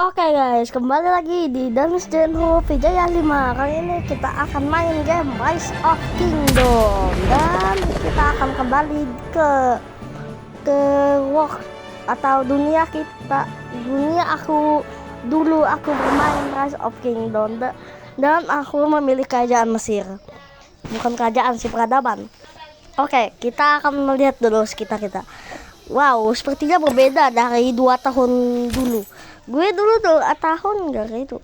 Oke guys, kembali lagi di Dance Denho Vijaya 5. Kali ini kita akan main game Rise of Kingdom dan kita akan kembali ke world atau dunia kita. Aku bermain Rise of Kingdom dan aku memilih kerajaan Mesir. Bukan kerajaan sih, peradaban. Oke, kita akan melihat dulu sekitar kita. Wow, sepertinya berbeda dari 2 tahun dulu. Gue dulu 2 tahun gak kayak itu.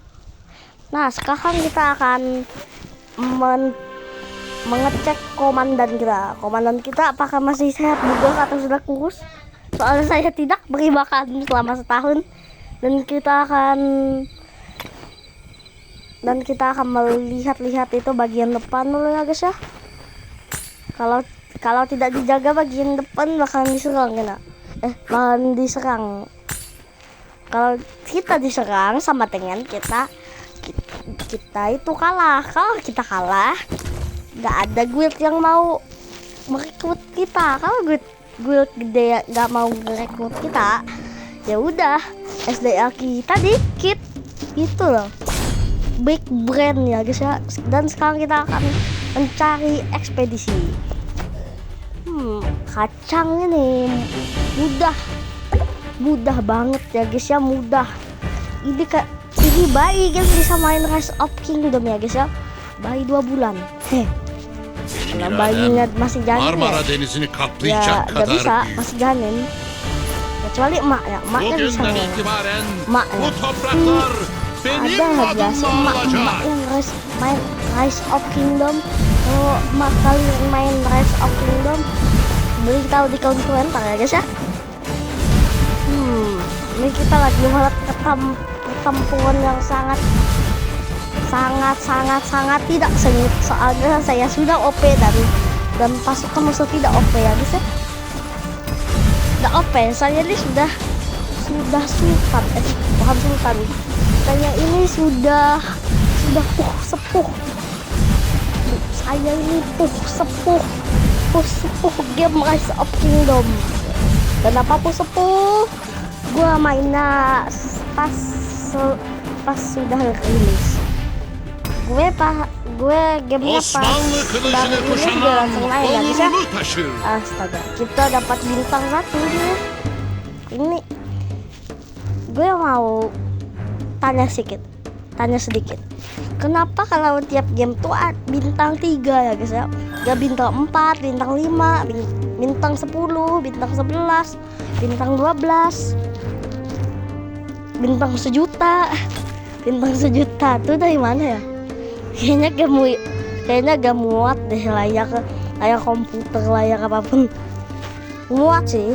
Nah, sekarang kita akan mengecek komandan kita. Komandan kita apakah masih sehat bugar atau sudah kurus? Soalnya saya tidak beri makan selama setahun. Dan kita akan melihat-lihat itu bagian depan dulu ya guys ya. Kalau tidak dijaga bagian depan bakalan diserang ya. Bakalan diserang. Kalau kita diserang sama dengan kita itu kalah. Kalau kita kalah, nggak ada guild yang mau merekrut kita. Kalau guild gede nggak mau merekrut kita, ya udah SDL kita dikit. Itu loh, big brand ya guys ya. Dan sekarang kita akan mencari ekspedisi. Kacang ini mudah banget ya guys ya, mudah. Ini bayi guys bisa main Rise of Kingdom ya guys ya. Bayi 2 bulan. Kalau bayinya masih janin ya gak bisa, masih janin. Kecuali emaknya bisa main. Emaknya ada hadiah sih emak yang main Rise of Kingdom. Kalau emak kalian main Rise of Kingdom, beli tahu di komentar ya guys ya. Ini kita lagi melihat pertempuran yang sangat tidak sengit. Soalnya saya sudah OP dan pasukan musuh tidak OP ya guys ya. Tidak OP, saya ini sudah sultan, bukan sultan. Saya ini sudah sepuh. Saya ini sepuh game Rise of Kingdom. Kenapa sepuh? Gua mainnya pas sudah rilis. Gue gamenya pas baru rilis juga langsung main ya bisa. Astaga, kita dapat bintang 1 nih. Ini gue mau tanya sedikit. Kenapa kalau tiap game tuh bintang 3 ya guys ya? Gak bintang 4, bintang 5, bintang 10, bintang 11, bintang 12, bintang 1 juta. Bintang 1 juta tuh dari mana ya? Kayaknya gak muat deh, layar komputer, layar apapun. Muat sih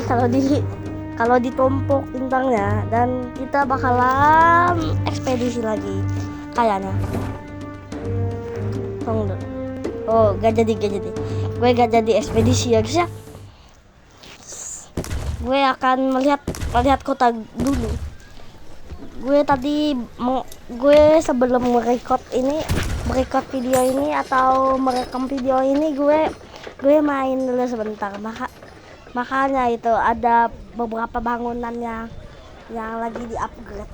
kalau ditumpuk bintangnya. Dan kita bakalan ekspedisi lagi kayaknya. Oh, gak jadi. Gue gak jadi ekspedisi ya guys ya. Gue akan melihat kota dulu. Gue sebelum merekam video ini atau merekam video ini, gue main dulu sebentar. Makanya itu ada beberapa bangunan yang lagi di-upgrade.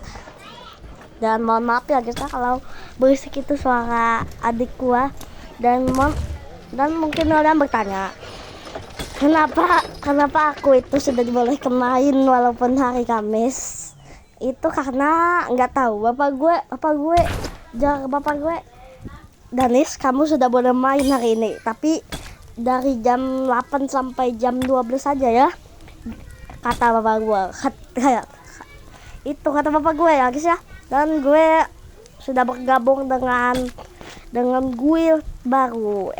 Dan mohon maaf ya guys kalau berisik itu suara adik gua. Dan mungkin kalian bertanya, kenapa aku itu sudah dibolehkan main walaupun hari Kamis? Itu karena nggak tahu bapak gue Danis, kamu sudah boleh main hari ini, tapi dari jam 8 sampai jam 12 saja ya, kata bapak gue. Itu kata bapak gue ya guys ya. Dan gue sudah bergabung dengan guild baru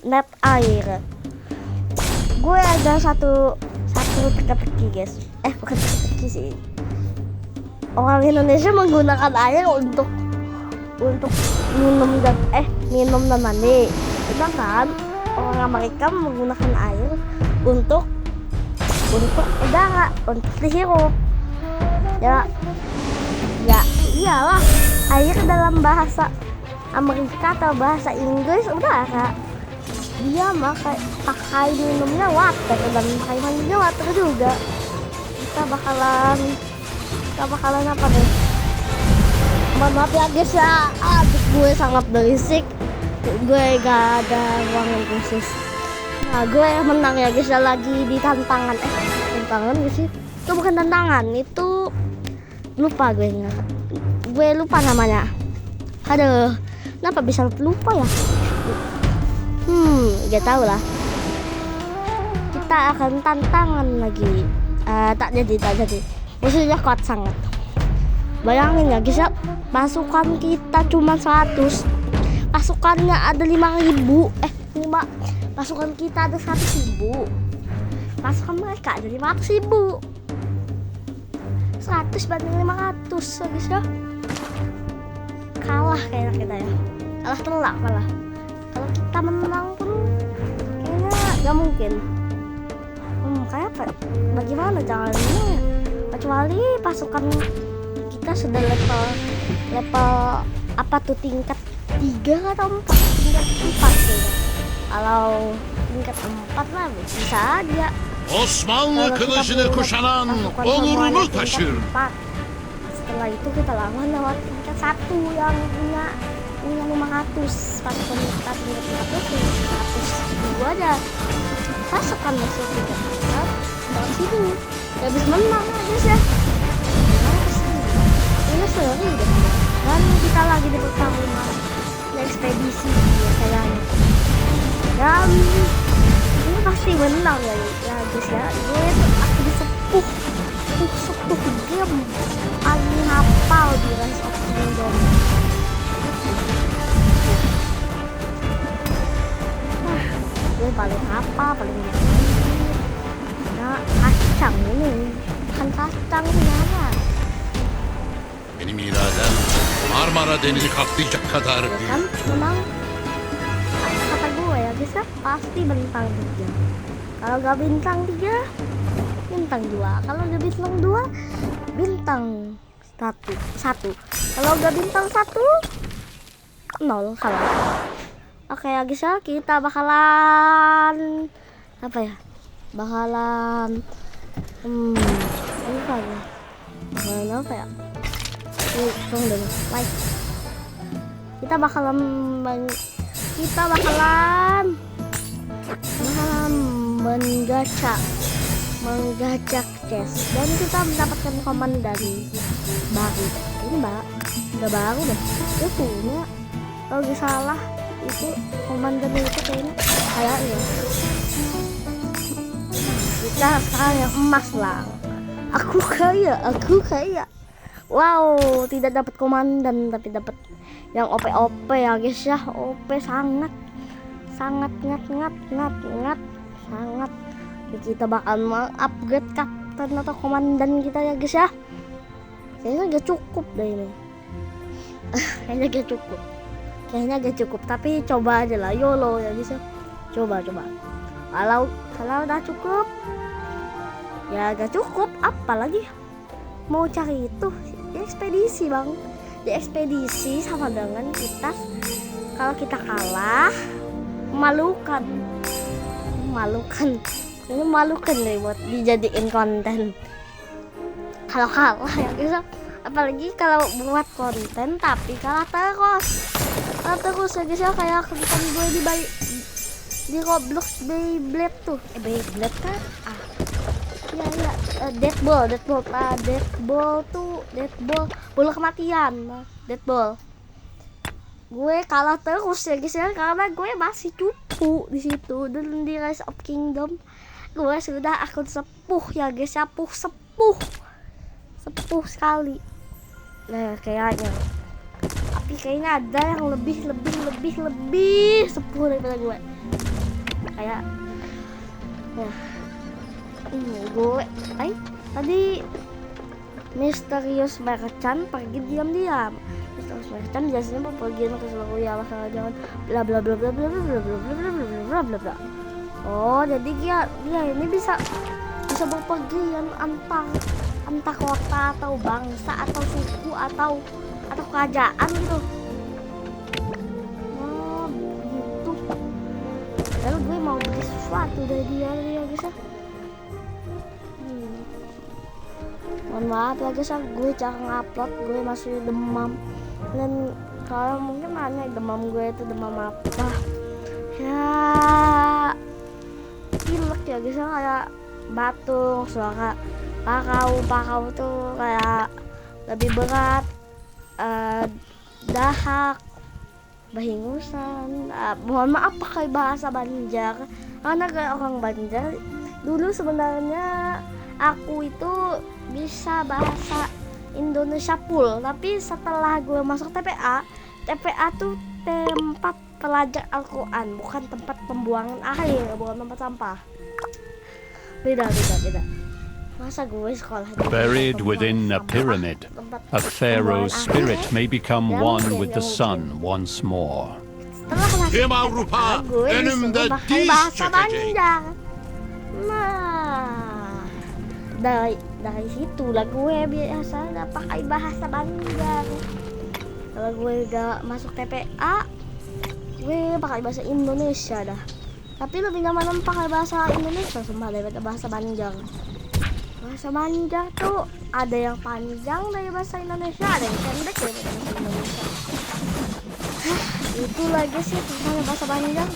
Net Air. Gue ada satu teka-teki guys. Bukan teka-teki sih. Orang Indonesia menggunakan air untuk minum dan mandi. Sedangkan orang Amerika menggunakan air untuk udara, untuk dihirup. Ya iyalah, air dalam bahasa Amerika atau bahasa Inggris udara. Dia pakai minumnya water dan pakai mandinya water juga. Kita bakalan apa deh? Mohon maaf ya guys ya, adik gue sangat berisik. Gue gak ada ruangan khusus. Nah gue menang ya guys ya, lagi di tantangan. Tantangan gak sih? Itu bukan tantangan, itu lupa gue nggak. Gue lupa namanya. Aduh, kenapa bisa lupa ya? Gak tahu lah. Kita akan tantangan lagi. Tak jadi. Musuhnya kuat sangat. Bayangin ya guys ya, pasukan kita cuma 100. Pasukannya ada 5.000. Pasukan kita ada 100.000. Pasukan mereka ada 500.000. 100 banding 500 ya guys ya. Kalah kayaknya kita ya. Telak malah. Kalau kita menang pun kayaknya gak mungkin. Kayak apa? Bagaimana caranya? Kecuali pasukan kita sudah level apa tuh, tingkat 3 atau 4? Tingkat 4 tuh. Kalau tingkat 4 lah bisa aja. Osmanlı kılıcını kuşanan onurunu taşır. Setelah itu kita lawan lewat tingkat 1 yang punya 500. Pasukan kita tingkat 100 aja. Pasukan masuk tingkat 4 dari sini. Habis menang guys ya. Ini seri deh. Dan kita lagi di pertarungan ekspedisi kayaknya. Dan ini pasti menang ya guys ya. Gue akan sepuh game paling hafal di Rise of Kingdom. Gue paling hafal, paling kacang ini. Bukan kacang sebenarnya. Benim iradem Marmara Denizi kaplayacak kadar Ya büyük. kan, memang kata gue ya guys ya, pasti bintang 3. Kalau gak bintang 3, bintang 2. Kalau gak bintang 2, bintang 1. Kalau gak bintang 1, 0 salah. Oke ya guys ya, kita bakalan apa ya? Bakalan apa ya? Tunggu dulu, like. Kita bakalan menggacha chest dan kita mendapatkan komandan baru. Ini nggak baru deh. Dia punya, kalau nggak salah itu komandan itu kayaknya. Kita sekarang yang emas lah. Aku kaya. Wow, tidak dapat komandan tapi dapat yang OP ya guys ya. OP sangat sangat. Kita bakal upgrade kapten atau komandan kita ya guys ya. Kayaknya gak cukup deh ini. Kayaknya gak cukup. Tapi coba aja lah, YOLO ya guys ya. Coba. Kalau udah cukup, ya gak cukup. Apalagi mau cari itu di ekspedisi bang. Di ekspedisi sama dengan kita, kalau kita kalah memalukan deh buat dijadiin konten. Kalau kalah ya guys, apalagi kalau buat konten tapi kalah terus ya guys ya. Kayak konten gue di Roblox Beyblade tuh, Beyblade kan Deadball bola kematian, Deadball. Gue kalah terus ya guys ya, karena gue masih cupu di situ. Dan di Rise of Kingdom gue sudah akun sepuh ya guys ya, sepuh sekali. Nah kayaknya, tapi kayaknya ada yang lebih sepuh daripada gue. Kayak gue tadi misterius merchant pergi diam-diam. Misterius merchant biasanya bepergian ke seluruh wilayah jangan bla bla bla bla bla bla bla bla bla bla. Oh jadi dia ini bisa bepergian antar kota atau bangsa atau suku atau kerajaan gitu. Oh gitu. Lalu gue mau beli sesuatu dari dia guys ya. Mohon maaf ya guys, gue jarang upload, gue masih demam. Dan kalau mungkin nanya demam gue itu demam apa? Ya pilek ya guys, kayak batuk, suara pakau tuh kayak lebih berat, dahak, bahingusan. Mohon maaf pakai bahasa Banjar karena kayak orang Banjar. Dulu sebenarnya aku itu bisa bahasa Indonesia full, tapi setelah gue masuk TPA tuh tempat pelajar Al-Quran, bukan tempat pembuangan akhir, bukan tempat sampah. Beda. Masa gue sekolah di Buried tempat within a sampah, pyramid, tempat a pharaoh's pembuangan spirit akhir. may become Ya, one mungkin, with the ya, sun once more. Setelah masuk Kim TPA, Avrupa gue önümde disuruh pakai diz bahasa çökecek. Banjar. Nah, dari situ lah gue biasa nggak pakai bahasa Banjar. Kalau gue udah masuk TPA, gue pakai bahasa Indonesia dah. Tapi lebih nyaman pakai bahasa Indonesia sumpah daripada bahasa Banjar. Bahasa Banjar tuh ada yang panjang dari bahasa Indonesia, ada yang pendek dari bahasa Indonesia. Itu lagi sih tentang bahasa Banjar.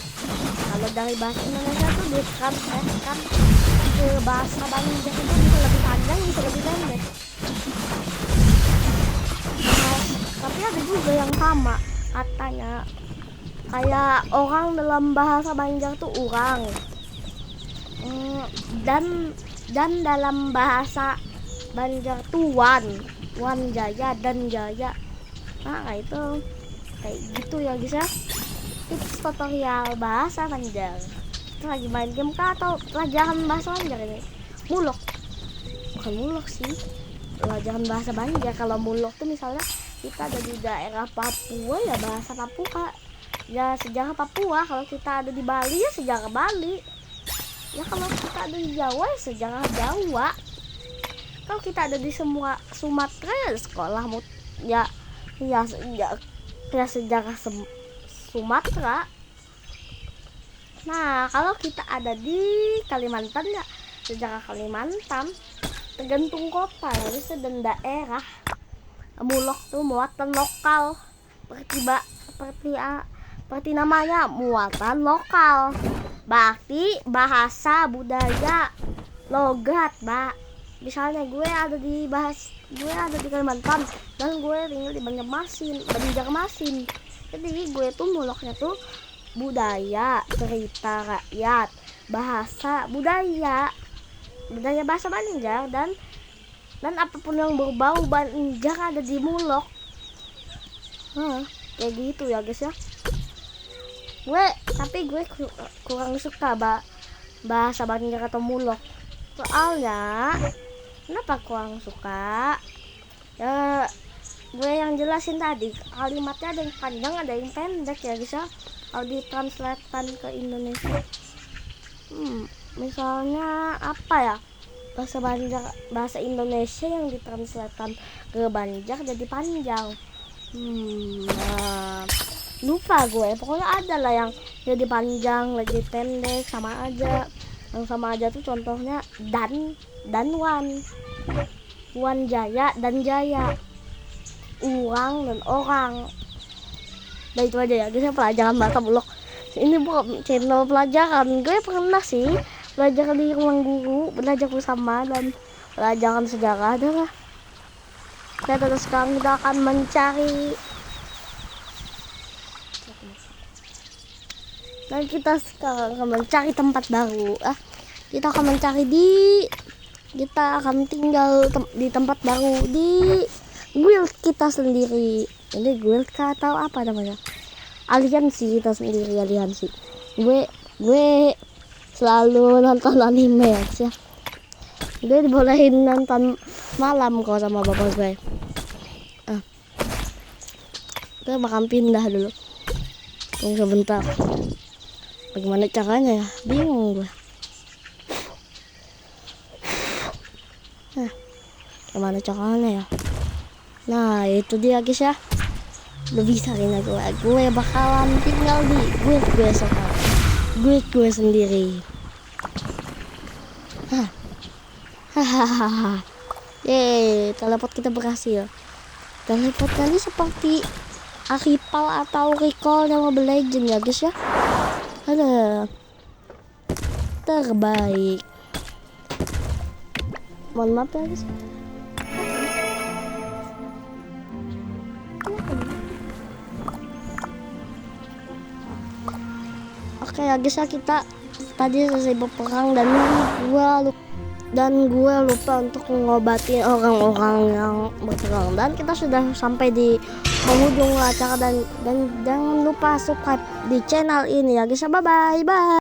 Kalau dari bahasa Indonesia tuh ditranslate ke bahasa Banjar itu bisa lebih panjang, bisa lebih pendek. Tapi ada juga yang sama katanya, kayak orang dalam bahasa Banjar tuh orang, dan dalam bahasa Banjar tuh wan jaya dan jaya. Nah itu kayak gitu ya guys ya. Tips tutorial bahasa Banjar. Kita lagi main game kah atau pelajaran bahasa Banjar ini? Mulok, bukan mulok sih, pelajaran bahasa Banjar. Kalau mulok tuh misalnya kita ada di daerah Papua ya bahasa Papua, ya sejarah Papua. Kalau kita ada di Bali ya sejarah Bali. Ya kalau kita ada di Jawa ya sejarah Jawa. Kalau kita ada di semua Sumatera ya sekolah ya sejarah Sumatera. Nah kalau kita ada di Kalimantan ya sejarah Kalimantan. Tergantung kota ya bisa dan daerah. Mulok tuh muatan lokal, seperti namanya muatan lokal. Berarti bahasa, budaya, logat, misalnya gue ada di Kalimantan dan gue tinggal di Banjarmasin. Jadi gue tuh muloknya tuh budaya, cerita rakyat, bahasa, budaya bahasa Banjar dan apapun yang berbau Banjar ada di mulok. Kayak gitu ya guys ya. Tapi gue kurang suka bahasa Banjar atau mulok. Soalnya kenapa kurang suka? Ya gue yang jelasin tadi, kalimatnya ada yang panjang ada yang pendek ya guys ya. Kalau ditranslatekan ke Indonesia, misalnya apa ya, bahasa Indonesia yang ditranslatekan ke Banjar jadi panjang. Lupa gue, pokoknya ada lah yang jadi panjang lagi pendek, sama aja. Yang sama aja tuh contohnya dan wan jaya dan jaya, urang dan orang. Nah itu aja ya guys, pelajaran bahasa bulog. Ini bukan channel pelajaran, gue pernah sih belajar di ruang guru, belajar bersama dan pelajaran sejarah adalah. Dan terus sekarang kita akan mencari tempat baru. Kita akan tinggal di tempat baru di guild kita sendiri. Ini guild atau apa namanya? Aliansi kita sendiri, aliansi. Gue selalu nonton anime ya. Gue dibolehin nonton malam kok sama bapak gue. Gue bakal pindah dulu. Tunggu sebentar. Bagaimana caranya ya? Bingung gue. Gimana caranya ya? Nah itu dia guys ya. Udah bisa nih gue bakalan tinggal di guild gue sekarang. Guild gue sendiri. Yeay, teleport kita berhasil. Teleport kali seperti Aripal atau Recall yang Mobile Legends ya guys ya. Ada terbaik. Mohon maaf ya guys. Oke ya guys ya, kita tadi selesai berperang dan gue lupa untuk mengobati orang-orang yang berperang, dan kita sudah sampai di penghujung acara, dan jangan lupa subscribe di channel ini ya guys. Bye bye.